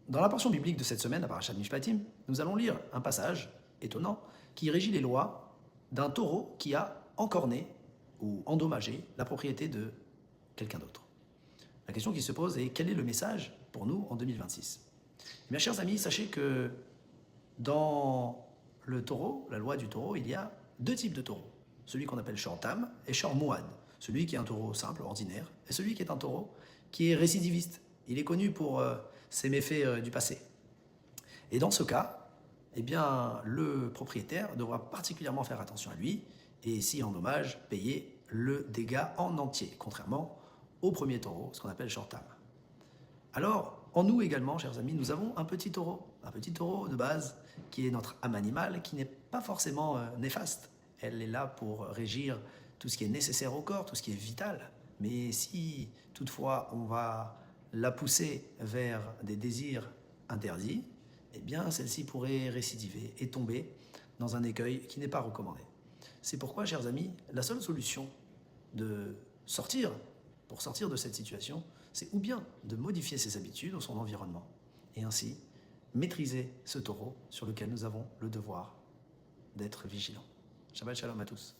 Dans la portion biblique de cette semaine, à Parashat Mishpatim, nous allons lire un passage étonnant qui régit les lois d'un taureau qui a encorné ou endommagé la propriété de quelqu'un d'autre. La question qui se pose est quel est le message pour nous en 2026 ? Mes chers amis, sachez que dans le taureau, la loi du taureau, il y a deux types de taureaux. Celui qu'on appelle Shor Tam et Shor Mouad. Celui qui est un taureau simple, ordinaire, et celui qui est un taureau qui est récidiviste. Il est connu pour ses méfaits du passé. Et dans ce cas, eh bien, le propriétaire devra particulièrement faire attention à lui et, si endommage, payer le dégât en entier, contrairement au premier taureau, ce qu'on appelle Shor Tam. Alors, en nous également, chers amis, nous avons un petit taureau de base, qui est notre âme animale, qui n'est pas forcément néfaste. Elle est là pour régir tout ce qui est nécessaire au corps, tout ce qui est vital. Mais si, toutefois, on va la pousser vers des désirs interdits, eh bien, celle-ci pourrait récidiver et tomber dans un écueil qui n'est pas recommandé. C'est pourquoi, chers amis, la seule solution pour sortir de cette situation, c'est ou bien de modifier ses habitudes ou son environnement, et ainsi maîtriser ce taureau sur lequel nous avons le devoir d'être vigilants. Shabbat shalom à tous.